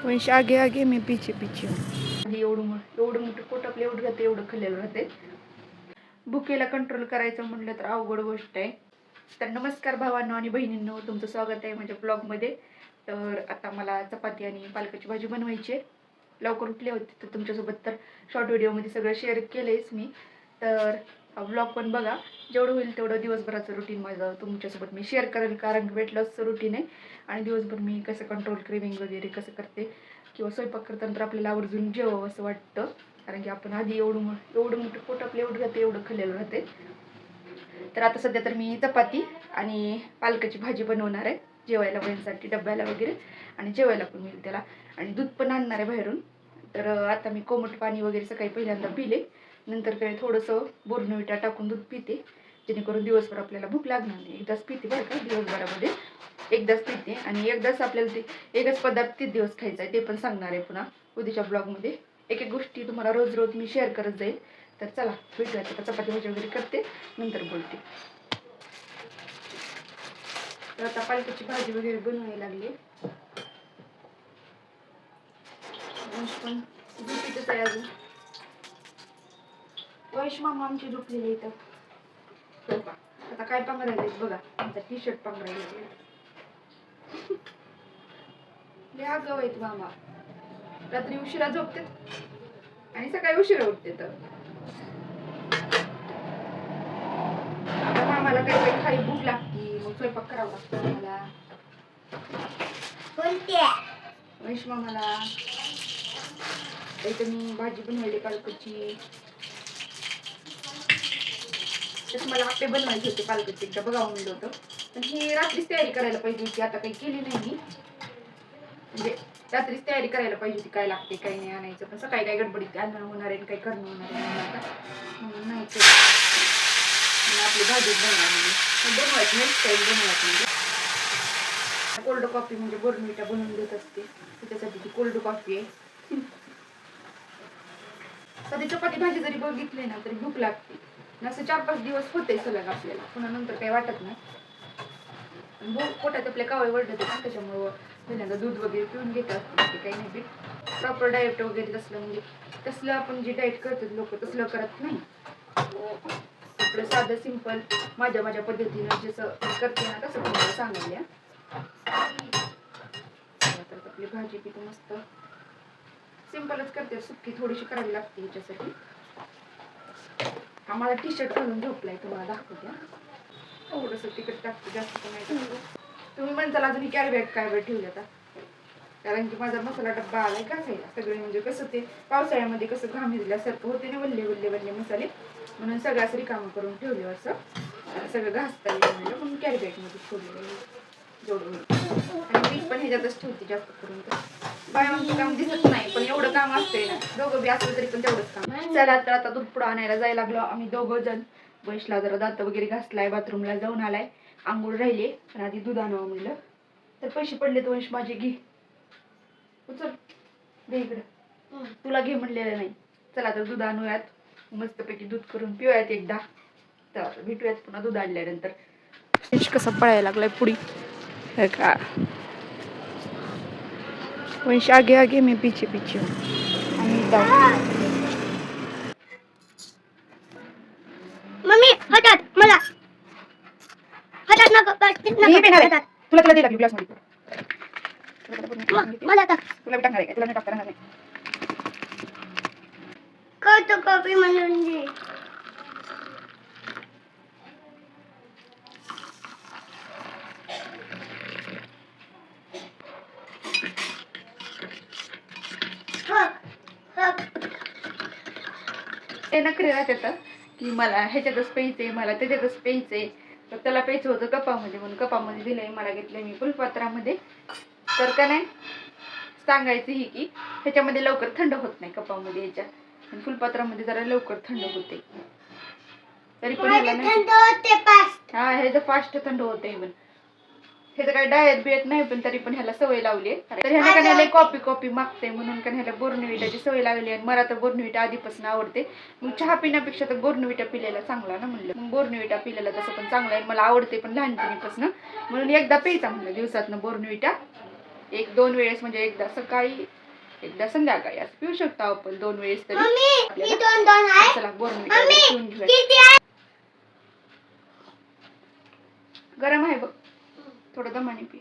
वंश आगे आगे मी पीछे पीछे एवढं मोठं पोट आपलं एवढं राहते, एवढं खाल्लेलं राहते. भुकेला कंट्रोल करायचं म्हटलं तर अवघड गोष्ट आहे. तर नमस्कार भावांनो आणि बहिणींनो, तुमचं स्वागत आहे माझ्या ब्लॉगमध्ये. तर आता मला चपाती आणि पालकाची भाजी बनवायची आहे. लवकर उठले होते तर तुमच्यासोबत तर शॉर्ट व्हिडिओमध्ये सगळं शेअर केलंयच मी. तर ब्लॉग पण बघा, जेवढं होईल तेवढं दिवसभराचं रुटीन माझं तुमच्यासोबत मी शेअर करेल, कारण वेट लॉसचं रुटीन आहे. आणि दिवसभर मी कसं कंट्रोल क्रेविंग वगैरे कसं करते किंवा स्वयंपाक करताना तर आपल्याला आवर्जून जेवावं असं वाटतं, कारण की आपण आधी एवढं मोठं पोट आपलं एवढं राहते, एवढं खाल्लेलं राहते. तर आता सध्या तर मी चपाती आणि पालकाची भाजी बनवणार आहे जेवायला वयांसाठी डब्याला वगैरे, आणि जेवायला पण मिळेल त्याला. आणि दूध पण आणणार आहे बाहेरून. तर आता मी कोमट पाणी वगैरे सकाळी पहिल्यांदा पिले, नंतर काय थोडंसं बोर्नविटा टाकून दूध पिते, जेणेकरून दिवसभर आपल्याला भूक लागणार नाही. एकदाच पिते बरं का, दिवसभरामध्ये एकदाच पिते. आणि एकदाच आपल्याला ते एकच पदार्थ 3 दिवस खायचा आहे, ते पण सांगणार आहे पुन्हा उद्याच्या ब्लॉगमध्ये. एक एक गोष्टी तुम्हाला रोज रोज मी शेअर करत जाईल. तर चला भेटूया. आता चपाती भाजी वगैरे करते, नंतर बोलते. तर आता पालकाची भाजी वगैरे बनवायला लागली. पण झोपीतच आहे अजून. वैश मामा आमची झोपलेली इथं. हो का, आता काय पांघरायला बघा, आमचा टी शर्ट पांघरायला लय आगाव आहेत मामा. रात्री उशिरा झोपतात आणि सकाळी उशिरा उठते. तर आता मामाला काही खाली भूक लागती, मग स्वयंपाक करावा लागतो मला. कोणत्या वैश मामाला इथं मी भाजी बनवली पालकाची. तसं मला आपे बनवायचे होते पालकाची, एकदा बघावं म्हणलं होतं, पण ही रात्रीच तयारी करायला पाहिजे होती. आता काही केली नाही मी, म्हणजे रात्रीच तयारी करायला पाहिजे होती, काय लागते काय नाही आणायचं. पण सकाळी काय गडबडीत आणणं होणार आहे, काही करणं होणार आहे आता, म्हणून नाही केलं. आपली भाजीच बनवायची नेक्स्ट टाईम बनवायची. म्हणजे कोल्ड कॉफी म्हणजे बोर्नविटा बनवून देत असते, त्याच्यासाठी ती कोल्ड कॉफी आहे. कधी चपाती भाजी जरी बघितली ना तरी भूक लागते. असं 4-5 दिवस होते सलग आपल्याला, पुन्हा नंतर काही वाटत नाही. पोटात आपल्या कावळे वळते ना, त्याच्यामुळं पहिल्यांदा दूध वगैरे पिऊन घेत असते. ते काही नाही, प्रॉपर डाएट वगैरे तसलं म्हणजे तसलं आपण जे डाएट करतात लोक तसलं करत नाही. आपलं साधं सिंपल माझ्या पद्धतीनं जसं करते ना तसं तुम्हाला सांगितल्या. तर आपली भाजी किती मस्त सिंपलच करते, सुक्की थोडीशी करावी लागते याच्यासाठी. आम्हाला टी शर्ट घालून झोपलाय, तुम्हाला दाखवते. थोडंसं तिखट टाकते, जास्त नाही. तुम्ही म्हणताल अजून कॅरी बॅग काय वेळ ठेवली आता, कारण की माझा मसाला डब्बा आलाय घासायला सगळे. म्हणजे कसं ते पावसाळ्यामध्ये कसं घाम भिजल्यासारखं होते ना, वल्ले वल्ले वल्ले मसाले, म्हणून सगळं असं रिकामं करून ठेवले. असं सगळं घासता येईल म्हणलं, म्हणून कॅरी बॅगमध्ये ठेवलेलं जेवढं. आणि मीठ पण ह्याच्यातच ठेवते जास्त करून. तर बायांचं काम दिसत नाही, पण एवढं काम असते ना, दोघं बी असलं तरी पण तेवढंच काम. चला तर आता दूध पुढं आणायला जायला लागलो आम्ही दोघं जण. वैशला जरा दात वगैरे घासलाय, बाथरूमला जाऊन आलाय, आंघोळ राहिले, पण आधी दूध आणावं म्हणलं. तर पैसे पडले तर वंश माझे घे, उचल दे इकडं, तुला घे म्हणलेलं नाही. चला तर दूध आणूयात, मस्तपैकी दूध करून पिऊयात एकदा. तर भेटूयात पुन्हा दूध आणल्यानंतर. वंश कसा पळायला लागलाय पुढी का. वंश आगे आगे मी पीछे पीछे. मम्मी हातात मला हातात नका तुला दिला ग्लास मध्ये. मला टाक, तुला टाकणार आहे, तुला नाही टाकता नाही. कट कॉपी म्हणून दे. ते नखरे राहतात की मला ह्याच्यातच प्यायचंय, मला त्याच्यातच प्यायचंय. तर त्याला प्यायचं होतं कपामध्ये, म्हणून कपामध्ये दिलंय. मला घेतलंय मी फुलपात्रामध्ये. तर का नाही सांगायचं ही की ह्याच्यामध्ये लवकर थंड होत नाही कपामध्ये ह्याच्या, आणि फुलपात्रामध्ये जरा लवकर थंड होते. तरी पण हा ह्याचं फास्ट थंड होते. पण ह्याचं काही डायट बिएट नाही, पण तरी पण ह्याला सवय लावली. तर ह्याला का ह्याला कॉपी मागते, म्हणून का ह्याला बोर्नविटाची सवय लागली. आणि मला तर बोर्नविटा आधीपासून आवडते. मग चहा पिण्यापेक्षा तर बोर्नविटा पिलेला चांगला ना म्हणलं. मग बोर्नविटा पिलेला तसं पण चांगला आहे, मला आवडते पण लहानपणीपासून. म्हणून एकदा प्यायचा म्हणलं दिवसातनं बोर्नविटा. 1-2 वेळेस म्हणजे एकदा सकाळी एकदा संध्याकाळी असं पिऊ शकतो आपण 2 वेळेस तरी. मम्मी ही दोन आहे. चला बोर्नविटा पिऊन घेऊया. किती आहे? गरम आहे बघ, थोडं दमाने पी.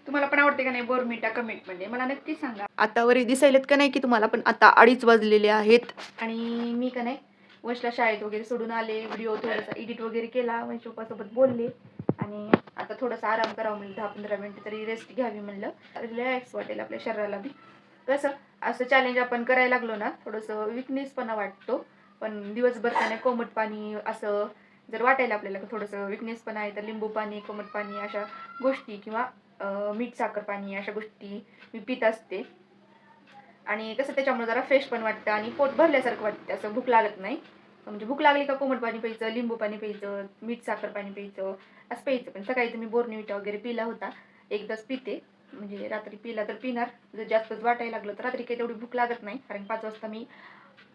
तुम्हाला पण आवडते का नाही बोर्नविटा कमेंट मध्ये मला नक्की सांगा. आता वरी दिसायलेत का नाही की तुम्हाला पण. आता 2:30 वाजलेले आहेत आणि मी का नाही वंशला शाळेत वगैरे सोडून आले. व्हिडिओ थोडासा एडिट वगैरे केला, वंश पप्पासोबत बोलले आणि आता थोडासा आराम करावं म्हणलं. 10-15 मिनिटं तरी रेस्ट घ्यावी म्हणलं, रिलॅक्स वाटेल आपल्या शरीराला बी. कसं असं चॅलेंज आपण करायला लागलो ना थोडंसं विकनेसपणा वाटतो, पण दिवसभर का नाही कोमट पाणी असं जर वाटायला आपल्याला थोडंसं विकनेसपणा आहे तर लिंबू पाणी, कोमट पाणी अशा गोष्टी किंवा मीठ साखर पाणी अशा गोष्टी मी पित असते. आणि कसं त्याच्यामुळे जरा फ्रेश पण वाटतं आणि पोट भरल्यासारखं वाटतं, असं भूक लागत नाही. म्हणजे भूक लागली का कोमट पाणी प्यायचं, लिंबू पाणी प्यायचं, मीठ साखर पाणी प्यायचं असं प्यायचं. पण सकाळी तुम्ही बोर्नविटा वगैरे पिला होता, एकदाच पिते. म्हणजे रात्री पिला तर पिणार, जर जास्तच वाटायला लागलं तर रात्री काही तेवढी भूक लागत नाही. कारण 5 वाजता मी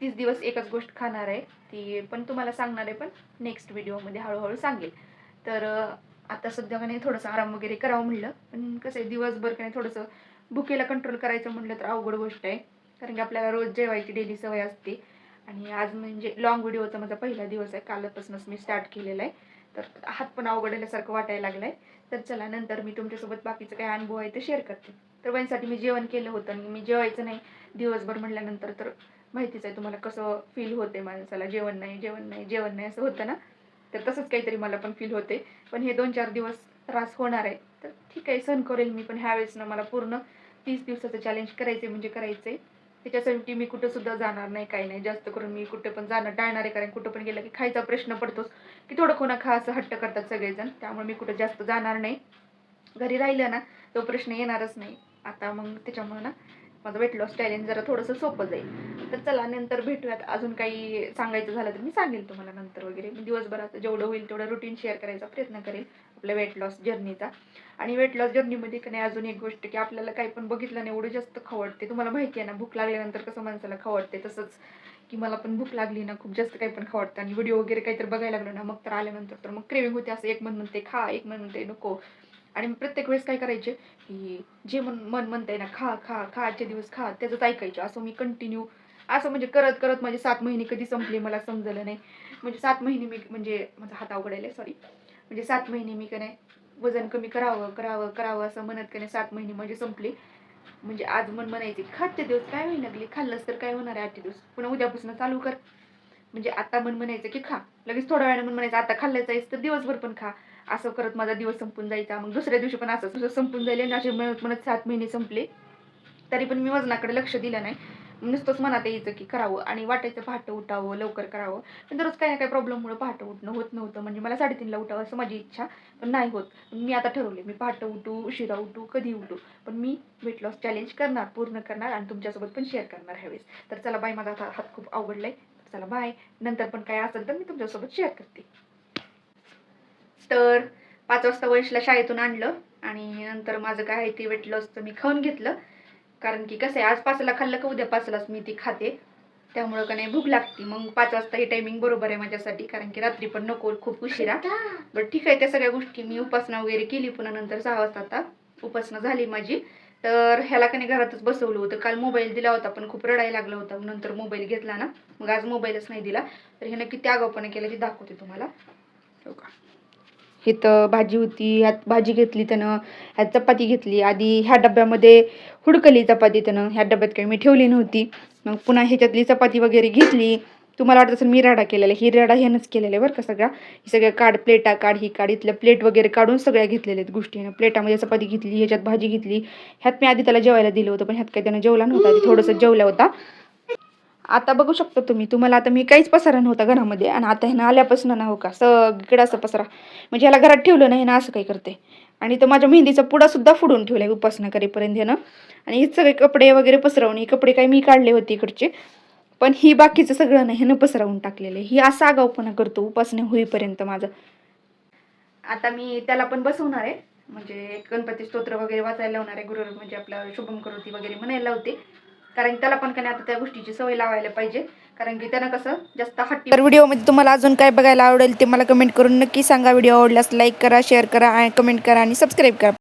30 दिवस एकच गोष्ट खाणार आहे, ती पण तुम्हाला सांगणार आहे, पण नेक्स्ट व्हिडिओमध्ये हळूहळू सांगेल. तर आता सध्या का नाही थोडंसं आराम वगैरे करावं म्हणलं. पण कसं आहे दिवसभर का नाही थोडंसं भुकेला कंट्रोल करायचं म्हणलं तर अवघड गोष्ट आहे. कारण की आपल्याला रोज जेवायची डेली सवय असते आणि आज म्हणजे लॉंग व्हिडिओचा माझा पहिला दिवस आहे, कालपासूनच मी स्टार्ट केलेला आहे. तर हात पण अवघडल्यासारखं वाटायला लागलं आहे. तर चला नंतर मी तुमच्यासोबत बाकीचं काय अनुभव आहे ते शेअर करते. तर वहिनीसाठी मी जेवण केलं होतं आणि मी जेवायचं नाही दिवसभर म्हटल्यानंतर तर माहितीच आहे तुम्हाला कसं फील होते माणसाला, जेवण नाही जेवण नाही जेवण नाही असं होतं ना. तर तसंच काहीतरी मला पण फील होते. पण हे 2-4 दिवस त्रास होणार आहे तर ठीक आहे, सहन करेल मी. पण ह्यावेळेस ना मला पूर्ण 30 दिवसाचं चॅलेंज करायचं म्हणजे करायचं आहे. त्याच्यासाठी मी कुठं सुद्धा जाणार नाही, काही नाही. जास्त करून मी कुठे पण जाणं टाळणार आहे, कारण कुठं पण गेलं की खायचा प्रश्न पडतोच की थोडं कोणा खा असं हट्ट करतात सगळेजण. त्यामुळे मी कुठं जास्त जाणार नाही. घरी राहिलं ना तो प्रश्न येणारच नाही आता. मग त्याच्यामुळे ना माझं वेट लॉस चॅलेंज जरा थोडंसं सोपं जाईल. तर चला नंतर भेटूयात. अजून काही सांगायचं झालं तर मी सांगेल तुम्हाला नंतर वगैरे. मी दिवसभरात जेवढं होईल तेवढं रुटीन शेअर करायचा प्रयत्न करेल आपल्या वेट लॉस जर्नीचा. आणि वेट लॉस जर्नीमध्ये का नाही अजून एक गोष्ट की आपल्याला काही पण बघितलं नाही एवढं जास्त खवडते. तुम्हाला माहिती आहे ना भूक लागल्यानंतर कसं माणसाला खवडते, तसंच की मला पण भूक लागली ना खूप जास्त काही पण खवडतं. आणि व्हिडिओ वगैरे काहीतरी बघायला लागलो ना मग तर आल्यानंतर तर मग क्रेविंग होते. असं एक मन म्हणते खा, एक मन म्हणते नको. आणि मी प्रत्येक वेळेस काय करायचे की जे मन म्हणतंय ना खा खा खा, आजचे दिवस खा, त्याचंच ऐकायचे. असं मी कंटिन्यू असं म्हणजे करत करत माझे 7 महिने कधी संपले मला समजलं नाही. म्हणजे 7 महिने मी म्हणजे माझा हात अवघडायला सॉरी, म्हणजे 7 महिने मी का नाही वजन कमी करावं करावं करावं असं म्हणत का नाही 7 महिने म्हणजे संपले. म्हणजे आज मन म्हणायचे खाते दिवस काय होईना लागले, खाल्लंच तर काय होणार आहे आजचे दिवस, पुन्हा उद्यापासून चालू कर. म्हणजे आता मन म्हणायचं की खा, लगेच थोड्या वेळाने मन म्हणायचं आता खाल्ल्याचं आहेस तर दिवसभर पण खा. असं करत माझा दिवस संपून जायचा. मग दुसऱ्या दिवशी पण असं संपून जाईल. आणि असे म्हणत म्हणत 7 महिने संपले. तरी पण मी वजनाकडे लक्ष दिलं नाही. नुसतंच मनात यायचं की करावं आणि वाटायचं पहाटे उठावं, लवकर करावं. पण दररोज काही ना काही प्रॉब्लेममुळे पहाटे उठणं होत नव्हतं. म्हणजे मला 3:30ला उठावं असं माझी इच्छा, पण नाही होत. मी आता ठरवले मी पहाटे उठू, उशिरा उठू, कधी उठू, पण मी वेट लॉस चॅलेंज करणार, पूर्ण करणार आणि तुमच्यासोबत पण शेअर करणार ह्यावेळेस. तर चला बाय, माझा हात खूप अवघडलाय. चला बाय, नंतर पण काय असेल तर मी तुमच्यासोबत शेअर करते. तर 5 वाजता वंशला शाळेतून आणलं आणि नंतर माझं काय आहे ते वेट लॉसचं मी खाऊन घेतलं. कारण की कसं आहे आज 5ला खाल्लं का उद्या 5लाच मी ती खाते, त्यामुळं का नाही भूक लागते. मग 5 वाजता हे टायमिंग बरोबर आहे माझ्यासाठी, कारण की रात्री पण नको खूप उशिरा. बट ठीक आहे, त्या सगळ्या गोष्टी मी उपासना वगैरे केली. पुन्हा नंतर 6 वाजता आता उपासना झाली माझी. तर ह्याला का नाही घरातच बसवलं होतं. काल मोबाईल दिला होता पण खूप रडायला लागला होता, नंतर मोबाईल घेतला ना, मग आज मोबाईलच नाही दिला. तर ह्यानं किती आगाऊपणा केला ते दाखवते तुम्हाला. हो का, इथं भाजी होती, ह्यात भाजी घेतली त्यानं, ह्यात चपाती घेतली. आधी ह्या डब्यामध्ये हुडकली चपाती त्यानं, ह्या डब्यात काही मी ठेवली नव्हती. मग पुन्हा ह्याच्यातली चपाती वगैरे घेतली. तुम्हाला वाटत असेल मी राडा केलेला, ही राडा ह्यानंच केलेला आहे बरं का. सगळ्या काढ, प्लेटा काढ, ही काढ, इथल्या प्लेट वगैरे काढून सगळ्या घेतलेल्या आहेत गोष्टी. प्लेटामध्ये चपाती घेतली, ह्याच्यात भाजी घेतली. ह्यात मी आधी त्याला जेवायला दिलं होतं, पण ह्यात काही त्यानं जेवला नव्हता, आधी थोडंसं जेवला होता. आता बघू शकता तुम्हाला आता मी काहीच पसारा नव्हता घरामध्ये, आणि आता ह्यानं आल्यापासून ना हो का सगळं असं पसारा, म्हणजे ह्याला घरात ठेवलं नाही ना असं काही करते. आणि तर माझ्या मेहंदीचा पुडा सुद्धा फोडून ठेवलाय उपासना करेपर्यंत ह्यानं. आणि हे सगळे कपडे वगैरे पसरवून, हे कपडे काही मी काढले होते इकडचे, पण ही बाकीचं सगळं नाही ह्यानं पसरवून टाकलेलं आहे. ही असा आगाऊपणा करतो उपासना होईपर्यंत माझं. आता मी त्याला पण बसवणार आहे, म्हणजे गणपती स्तोत्र वगैरे वाचायला लावणार आहे. गुरु म्हणजे आपलं शुभम करोती वगैरे म्हणायला लावते. कारण त्याला पण का नाही आता त्या गोष्टीची सवय लावायला पाहिजे. कारण की त्यांना कसं जास्त हट्टी. तर व्हिडिओमध्ये तुम्हाला अजून काय बघायला आवडेल ते मला कमेंट करून नक्की सांगा. व्हिडिओ आवडल्यास लाईक करा, शेअर करा आणि कमेंट करा आणि सबस्क्राईब करा.